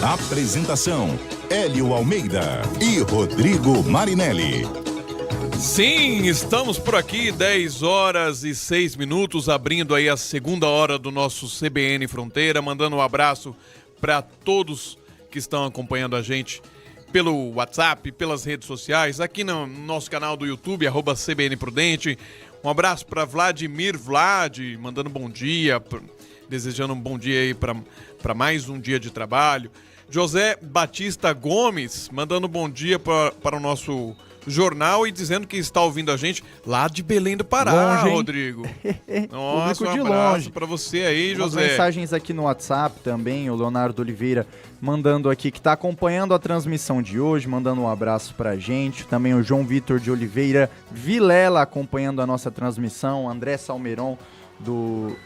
Apresentação: Hélio Almeida e Rodrigo Marinelli. Sim, estamos por aqui, 10 horas e 6 minutos, abrindo aí a segunda hora do nosso CBN Fronteira, mandando um abraço para todos que estão acompanhando a gente pelo WhatsApp, pelas redes sociais, aqui no nosso canal do YouTube, @CBN Prudente. Um abraço para Vladimir mandando bom dia, desejando um bom dia aí para mais um dia de trabalho. José Batista Gomes, mandando bom dia para o nosso jornal e dizendo que está ouvindo a gente lá de Belém do Pará, longe, Rodrigo. Nossa, um de abraço longe. para você aí, Umas José. mensagens aqui no WhatsApp também, o Leonardo Oliveira mandando aqui que está acompanhando a transmissão de hoje, mandando um abraço pra gente. Também o João Vitor de Oliveira Vilela acompanhando a nossa transmissão, André Salmeron do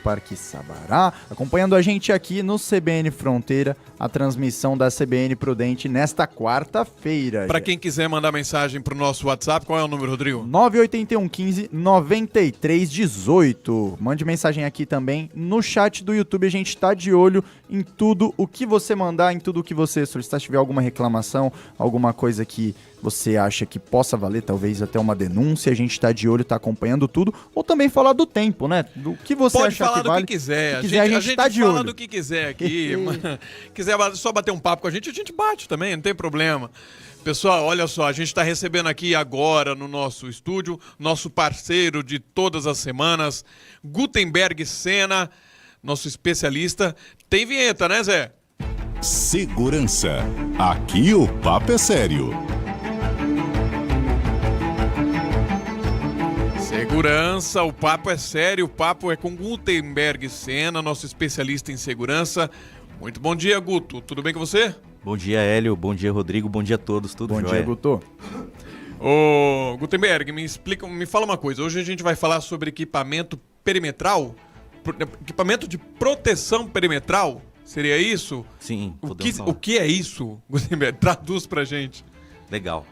Parque Sabará, acompanhando a gente aqui no CBN Fronteira, a transmissão da CBN Prudente nesta quarta-feira. Para quem quiser mandar mensagem pro nosso WhatsApp, qual é o número, Rodrigo? 981 15 93 18. Mande mensagem aqui também no chat do YouTube. A gente tá de olho em tudo o que você mandar, em tudo o que você solicitar. Se tiver alguma reclamação, alguma coisa que você acha que possa valer, talvez até uma denúncia, a gente tá de olho, tá acompanhando tudo. Ou também falar do tempo, né? Do que você Pode achar falar que do vale. que quiser. Se quiser, a gente tá de fala olho. do que quiser aqui. Quiser só bater um papo com a gente bate também, não tem problema. Pessoal, olha só, a gente está recebendo aqui agora no nosso estúdio, nosso parceiro de todas as semanas, Gutenberg Sena, nosso especialista. Tem vinheta, né, Zé? Segurança. Aqui o papo é sério. Segurança, o papo é sério, o papo é com Gutenberg Sena, nosso especialista em segurança. Muito bom dia, Guto. Tudo bem com você? Bom dia, Hélio. Bom dia, Rodrigo. Bom dia a todos. Tudo Bom jóia? dia, Guto. Ô, Gutenberg, me fala uma coisa. Hoje a gente vai falar sobre equipamento perimetral, equipamento de proteção perimetral. Seria isso? Sim, O que é isso, Gutenberg? Traduz pra gente. Legal.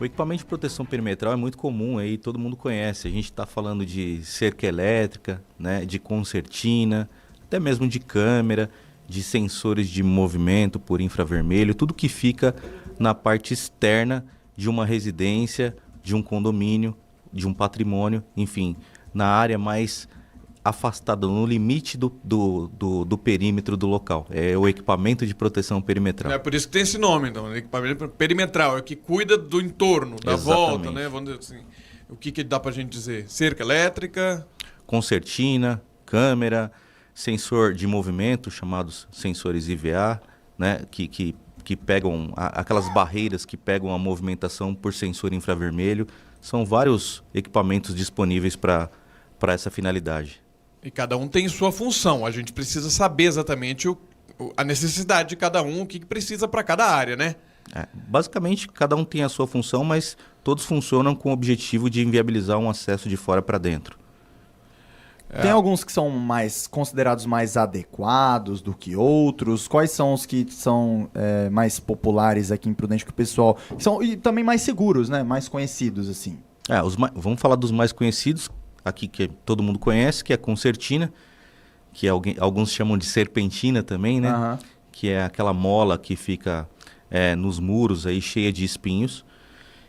O equipamento de proteção perimetral é muito comum aí, todo mundo conhece. A gente está falando de cerca elétrica, né, de concertina, até mesmo de câmera, de sensores de movimento por infravermelho, tudo que fica na parte externa de uma residência, de um condomínio, de um patrimônio, enfim, na área mais afastada, no limite do perímetro do local. É o equipamento de proteção perimetral. É por isso que tem esse nome, então, equipamento perimetral, é o que cuida do entorno, da volta, né? Vamos dizer assim. O que dá pra gente dizer? Cerca elétrica? Concertina, câmera, sensor de movimento, chamados sensores IVA, né? Que pegam aquelas barreiras que pegam a movimentação por sensor infravermelho. São vários equipamentos disponíveis para essa finalidade. E cada um tem sua função. A gente precisa saber exatamente a necessidade de cada um, o que precisa para cada área, né? Basicamente, cada um tem a sua função, mas todos funcionam com o objetivo de inviabilizar um acesso de fora para dentro. Tem alguns que são considerados mais adequados do que outros? Quais são os que são mais populares aqui em Prudente que o pessoal... E também mais seguros, né? Mais conhecidos, assim. Vamos falar dos mais conhecidos, aqui que todo mundo conhece, que é a concertina, que alguns chamam de serpentina também, né? Uhum. Que é aquela mola que fica nos muros aí, cheia de espinhos.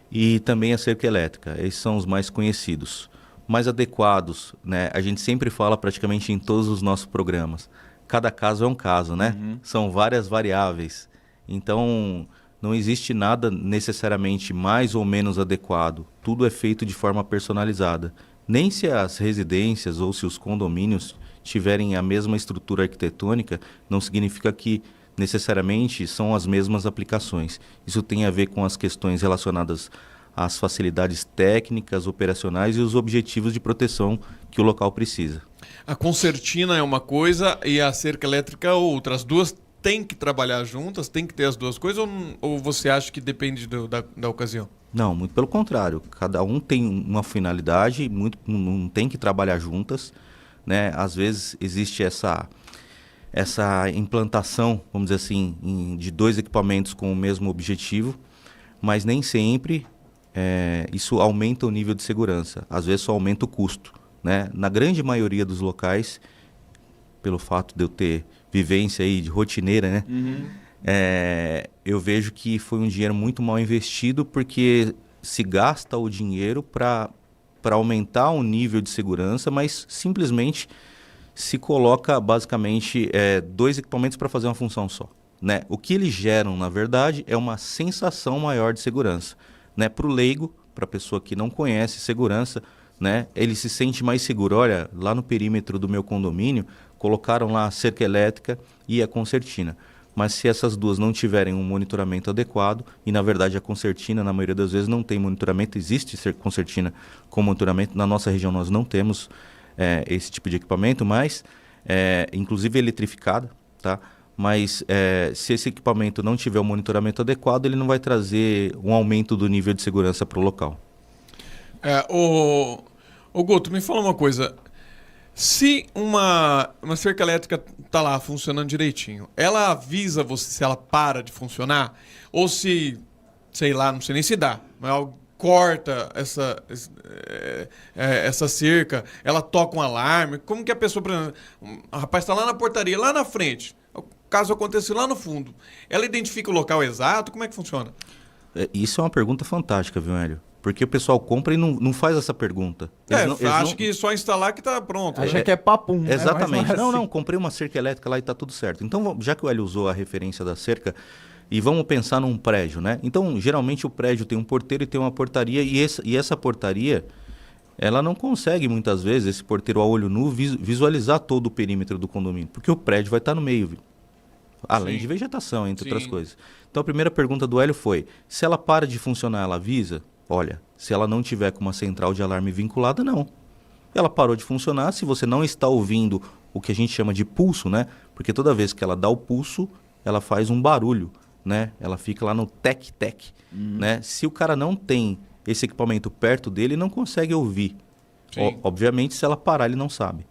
E também a cerca elétrica. Esses são os mais conhecidos. Mais adequados, né? A gente sempre fala praticamente em todos os nossos programas. Cada caso é um caso, né? Uhum. São várias variáveis. Então, não existe nada necessariamente mais ou menos adequado. Tudo é feito de forma personalizada. Nem se as residências ou se os condomínios tiverem a mesma estrutura arquitetônica, não significa que necessariamente são as mesmas aplicações. Isso tem a ver com as questões relacionadas às facilidades técnicas, operacionais e os objetivos de proteção que o local precisa. A concertina é uma coisa e a cerca elétrica é outra. As duas têm que trabalhar juntas, tem que ter as duas coisas, ou você acha que depende da ocasião? Não, muito pelo contrário. Cada um tem uma finalidade, não tem que trabalhar juntas, né? Às vezes existe essa implantação, vamos dizer assim, de dois equipamentos com o mesmo objetivo, mas nem sempre isso aumenta o nível de segurança. Às vezes só aumenta o custo, né? Na grande maioria dos locais, pelo fato de eu ter vivência aí de rotineira, né? Uhum. eu vejo que foi um dinheiro muito mal investido, porque se gasta o dinheiro para aumentar o nível de segurança, mas simplesmente se coloca basicamente 2 equipamentos para fazer uma função só. Né? O que eles geram, na verdade, é uma sensação maior de segurança. Né? Para o leigo, para a pessoa que não conhece segurança, né? Ele se sente mais seguro. Olha, lá no perímetro do meu condomínio, colocaram lá a cerca elétrica e a concertina. Mas se essas duas não tiverem um monitoramento adequado, e na verdade a concertina, na maioria das vezes, não tem monitoramento, existe concertina com monitoramento, na nossa região nós não temos esse tipo de equipamento, mas inclusive eletrificada, tá? Mas se esse equipamento não tiver o monitoramento adequado, ele não vai trazer um aumento do nível de segurança para o local. Ô Guto, me fala uma coisa. Se uma cerca elétrica tá lá funcionando direitinho, ela avisa você se ela para de funcionar? Ou se, sei lá, não sei nem se dá, mas ela corta essa cerca, ela toca um alarme? Como que a pessoa, por exemplo, o rapaz está lá na portaria, lá na frente, o caso aconteceu lá no fundo, ela identifica o local exato? Como é que funciona? Isso é uma pergunta fantástica, viu, Hélio? Porque o pessoal compra e não faz essa pergunta. Acho que só instalar que tá pronto. Acha que é papum. Né? Exatamente. Mas não, comprei uma cerca elétrica lá e tá tudo certo. Então, já que o Hélio usou a referência da cerca, e vamos pensar num prédio, né? Então, geralmente o prédio tem um porteiro e tem uma portaria, e essa portaria, ela não consegue muitas vezes, esse porteiro a olho nu, visualizar todo o perímetro do condomínio, porque o prédio vai estar no meio, além de vegetação, entre outras coisas. Então, a primeira pergunta do Hélio foi, se ela para de funcionar, ela avisa? Olha, se ela não tiver com uma central de alarme vinculada, não. Ela parou de funcionar. Se você não está ouvindo o que a gente chama de pulso, né? Porque toda vez que ela dá o pulso, ela faz um barulho, né? Ela fica lá no tec-tec, né? Se o cara não tem esse equipamento perto dele, ele não consegue ouvir. Obviamente, se ela parar, ele não sabe.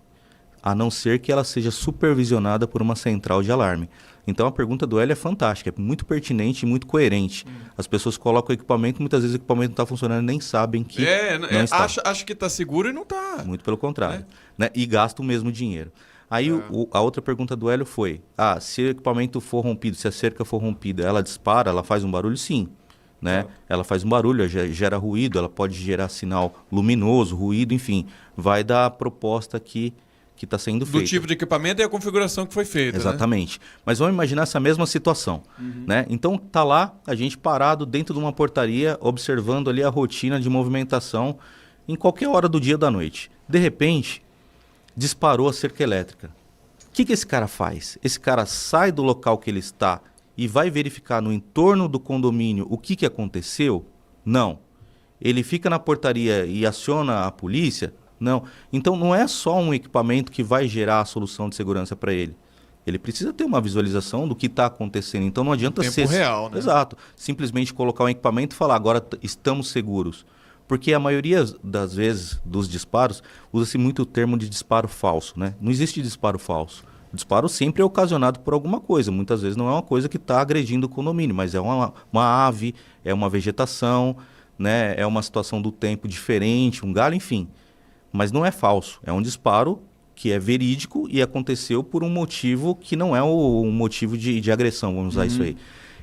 A não ser que ela seja supervisionada por uma central de alarme. Então a pergunta do Hélio é fantástica, é muito pertinente e muito coerente. As pessoas colocam o equipamento, muitas vezes o equipamento não está funcionando e nem sabem que não está. Acha que está seguro e não está. Muito pelo contrário. Né? E gasta o mesmo dinheiro. Aí a outra pergunta do Hélio foi, se o equipamento for rompido, se a cerca for rompida, ela dispara, ela faz um barulho? Sim. Né? Ela faz um barulho, gera ruído, ela pode gerar sinal luminoso, ruído, enfim. Vai da proposta que está sendo feita. Do tipo de equipamento e a configuração que foi feita. Exatamente. Né? Mas vamos imaginar essa mesma situação. Né? Então tá lá a gente parado dentro de uma portaria, observando ali a rotina de movimentação em qualquer hora do dia ou da noite. De repente, disparou a cerca elétrica. O que esse cara faz? Esse cara sai do local que ele está e vai verificar no entorno do condomínio o que aconteceu? Não. Ele fica na portaria e aciona a polícia? Não. Então não é só um equipamento que vai gerar a solução de segurança para ele. Ele precisa ter uma visualização do que está acontecendo. Então não adianta ser... Tempo real, né? Exato. Simplesmente colocar um equipamento e falar, agora estamos seguros. Porque a maioria das vezes dos disparos, usa-se muito o termo de disparo falso, né? Não existe disparo falso. O disparo sempre é ocasionado por alguma coisa. Muitas vezes não é uma coisa que está agredindo o condomínio, mas é uma ave, é uma vegetação, né? É uma situação do tempo diferente, um galho, enfim. Mas não é falso, é um disparo que é verídico e aconteceu por um motivo que não é um motivo de agressão, vamos usar isso aí.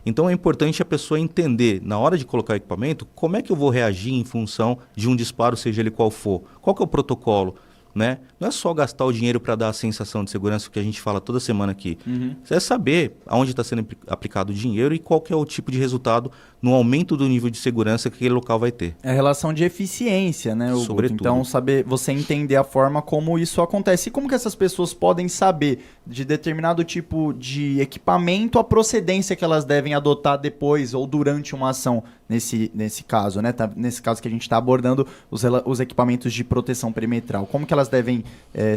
Então é importante a pessoa entender, na hora de colocar o equipamento, como é que eu vou reagir em função de um disparo, seja ele qual for. Qual que é o protocolo? Né? Não é só gastar o dinheiro para dar a sensação de segurança que a gente fala toda semana aqui. Você é saber aonde está sendo aplicado o dinheiro e qual que é o tipo de resultado no aumento do nível de segurança que aquele local vai ter. É a relação de eficiência, né, Guto? Sobretudo. Então, saber, você entender a forma como isso acontece. E como que essas pessoas podem saber de determinado tipo de equipamento a procedência que elas devem adotar depois ou durante uma ação nesse caso, né? Nesse caso que a gente está abordando os equipamentos de proteção perimetral. Como que elas devem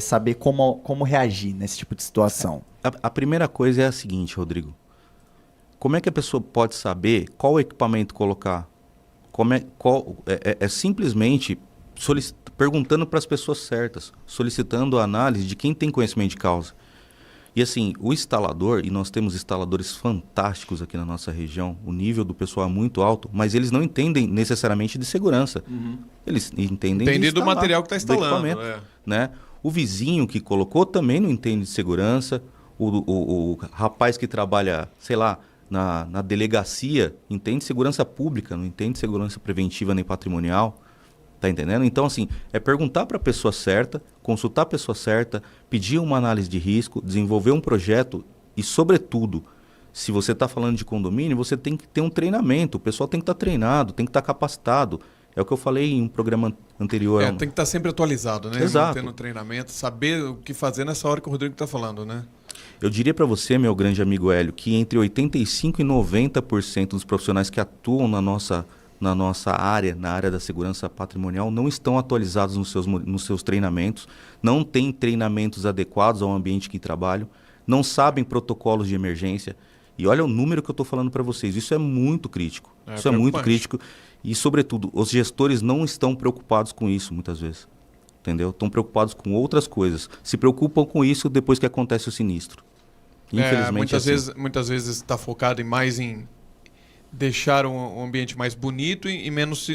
saber como reagir nesse tipo de situação? A primeira coisa é a seguinte, Rodrigo. Como é que a pessoa pode saber qual equipamento colocar? É simplesmente perguntando para as pessoas certas, solicitando a análise de quem tem conhecimento de causa. E assim, o instalador, e nós temos instaladores fantásticos aqui na nossa região, o nível do pessoal é muito alto, mas eles não entendem necessariamente de segurança. Eles entendem Entender do material que está instalando. Né? O vizinho que colocou também não entende de segurança. O rapaz que trabalha, sei lá, na delegacia entende segurança pública, não entende segurança preventiva nem patrimonial. Tá entendendo? Então, assim, é perguntar para a pessoa certa, consultar a pessoa certa, pedir uma análise de risco, desenvolver um projeto e, sobretudo, se você está falando de condomínio, você tem que ter um treinamento. O pessoal tem que estar treinado, tem que estar capacitado. É o que eu falei em um programa anterior. Tem que estar sempre atualizado, né? Exato. Mantendo treinamento, saber o que fazer nessa hora que o Rodrigo está falando, né? Eu diria para você, meu grande amigo Hélio, que entre 85% e 90% dos profissionais que atuam na nossa área, na área da segurança patrimonial, não estão atualizados nos seus treinamentos, não têm treinamentos adequados ao ambiente que trabalham, não sabem protocolos de emergência. E olha o número que eu estou falando para vocês, isso é muito crítico. Isso é muito crítico. E, sobretudo, os gestores não estão preocupados com isso, muitas vezes. Entendeu? Estão preocupados com outras coisas. Se preocupam com isso depois que acontece o sinistro. Infelizmente, muitas vezes está focado mais em deixar um ambiente mais bonito e menos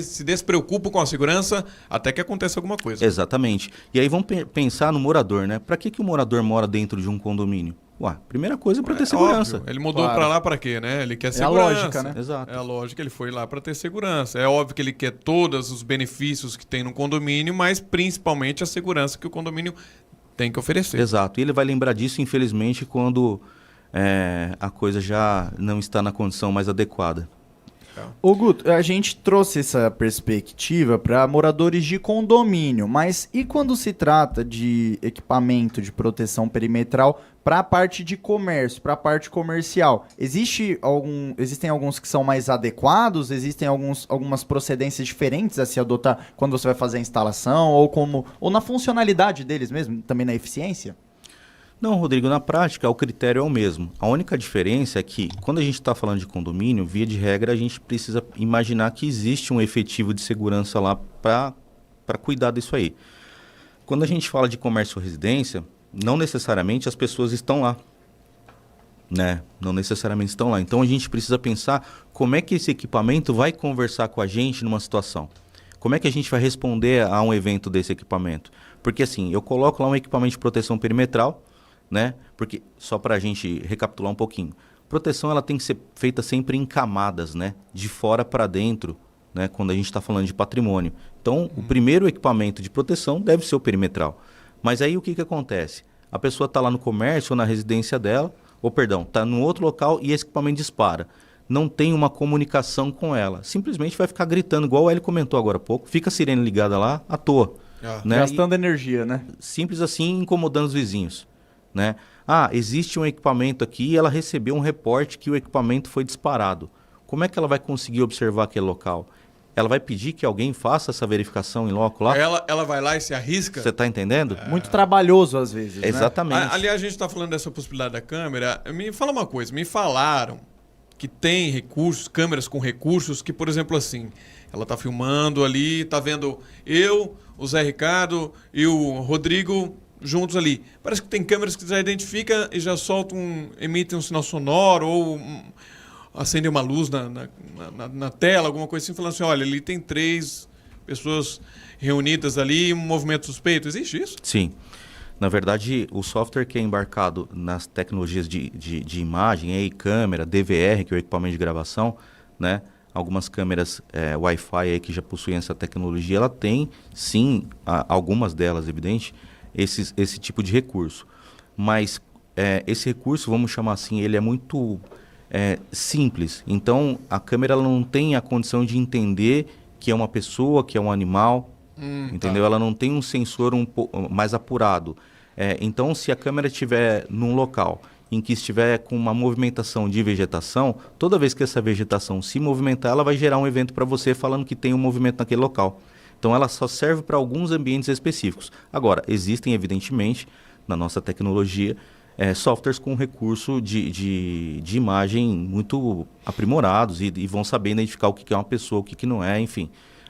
se despreocupa com a segurança até que aconteça alguma coisa. Exatamente. E aí vamos pensar no morador, né? Para que o morador mora dentro de um condomínio? Ué, primeira coisa é para ter segurança. Óbvio. Ele mudou para lá para quê, né? Ele quer segurança. É a lógica, né? Exato. É a lógica, ele foi lá para ter segurança. É óbvio que ele quer todos os benefícios que tem no condomínio, mas principalmente a segurança que o condomínio tem que oferecer. Exato. E ele vai lembrar disso, infelizmente, quando a coisa já não está na condição mais adequada. Ô Guto, a gente trouxe essa perspectiva para moradores de condomínio, mas e quando se trata de equipamento de proteção perimetral para a parte de comércio, para a parte comercial? Existem alguns que são mais adequados? Existem algumas procedências diferentes a se adotar quando você vai fazer a instalação ou na funcionalidade deles mesmo, também na eficiência? Não, Rodrigo, na prática o critério é o mesmo. A única diferença é que, quando a gente está falando de condomínio, via de regra, a gente precisa imaginar que existe um efetivo de segurança lá para cuidar disso aí. Quando a gente fala de comércio ou residência, não necessariamente as pessoas estão lá. Né? Não necessariamente estão lá. Então a gente precisa pensar como é que esse equipamento vai conversar com a gente numa situação. Como é que a gente vai responder a um evento desse equipamento? Porque assim, eu coloco lá um equipamento de proteção perimetral, né? Porque, só para a gente recapitular um pouquinho, proteção ela tem que ser feita sempre em camadas, né? De fora para dentro, né? Quando a gente está falando de patrimônio. Então, o primeiro equipamento de proteção deve ser o perimetral. Mas aí o que acontece? A pessoa está lá no comércio ou na residência dela, está no outro local e esse equipamento dispara. Não tem uma comunicação com ela. Simplesmente vai ficar gritando, igual o Hélio comentou agora há pouco, fica a sirene ligada lá à toa. Né? Gastando energia, né? Simples assim, incomodando os vizinhos. Né? Existe um equipamento aqui e ela recebeu um reporte que o equipamento foi disparado. Como é que ela vai conseguir observar aquele local? Ela vai pedir que alguém faça essa verificação em loco lá? Ela vai lá e se arrisca? Você está entendendo? Muito trabalhoso às vezes, né? Exatamente. Aliás, a gente está falando dessa possibilidade da câmera. Me fala uma coisa, me falaram que tem recursos, câmeras com recursos que, por exemplo, assim, ela está filmando ali, está vendo eu, o Zé Ricardo e o Rodrigo juntos ali. Parece que tem câmeras que já identifica e já emitem um sinal sonoro ou acendem uma luz na tela, alguma coisa assim, falando assim, olha, ali tem 3 pessoas reunidas ali, um movimento suspeito. Existe isso? Sim. Na verdade, o software que é embarcado nas tecnologias de imagem, aí, câmera, DVR, que é o equipamento de gravação, né? Algumas câmeras Wi-Fi aí que já possuem essa tecnologia, ela tem, sim, algumas delas, evidente, esse tipo de recurso. Mas esse recurso, vamos chamar assim, ele é muito simples. Então, a câmera ela não tem a condição de entender que é uma pessoa, que é um animal, entendeu? Tá. Ela não tem um sensor mais apurado. Então, se a câmera estiver num local em que estiver com uma movimentação de vegetação, toda vez que essa vegetação se movimentar, ela vai gerar um evento para você falando que tem um movimento naquele local. Então, ela só serve para alguns ambientes específicos. Agora, existem, evidentemente, na nossa tecnologia, softwares com recurso de imagem muito aprimorados e vão saber identificar o que é uma pessoa, o que não é, enfim.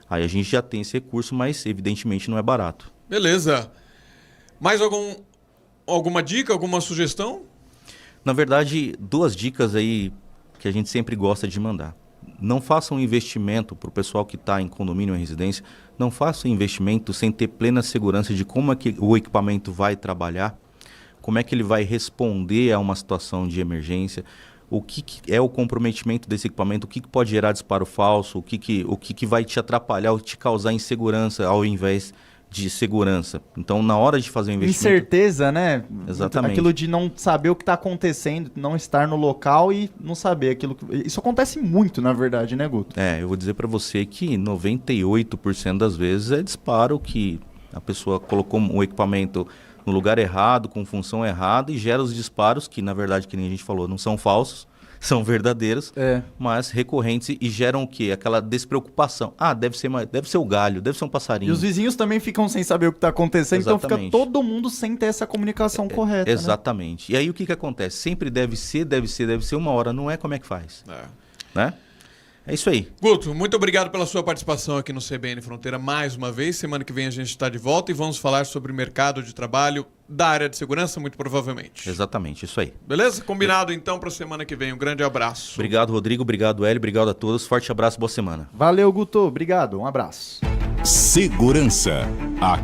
Aí a gente já tem esse recurso, mas, evidentemente, não é barato. Beleza. Mais alguma dica, alguma sugestão? Na verdade, 2 dicas aí que a gente sempre gosta de mandar. Não faça um investimento para o pessoal que está em condomínio ou residência, não faça um investimento sem ter plena segurança de como é que o equipamento vai trabalhar, como é que ele vai responder a uma situação de emergência, o que é o comprometimento desse equipamento, o que pode gerar disparo falso, o que vai te atrapalhar ou te causar insegurança ao invés de segurança. Então, na hora de fazer o investimento... Incerteza, né? Exatamente. Aquilo de não saber o que está acontecendo, não estar no local e não saber aquilo que... Isso acontece muito, na verdade, né, Guto? Eu vou dizer para você que 98% das vezes é disparo que a pessoa colocou o equipamento no lugar errado, com função errada, e gera os disparos que, na verdade, que nem a gente falou, não são falsos, são verdadeiros, mas recorrentes e geram o quê? Aquela despreocupação. Deve ser o galho, deve ser um passarinho. E os vizinhos também ficam sem saber o que está acontecendo, Exatamente. Então fica todo mundo sem ter essa comunicação correta. Exatamente. Né? E aí o que acontece? Sempre deve ser, uma hora, não é como é que faz. Né? É isso aí. Guto, muito obrigado pela sua participação aqui no CBN Fronteira mais uma vez. Semana que vem a gente está de volta e vamos falar sobre o mercado de trabalho da área de segurança, muito provavelmente. Exatamente, isso aí. Beleza? Combinado então para a semana que vem. Um grande abraço. Obrigado, Rodrigo. Obrigado, Hélio. Obrigado a todos. Forte abraço, boa semana. Valeu, Guto. Obrigado. Um abraço. Segurança. Aqui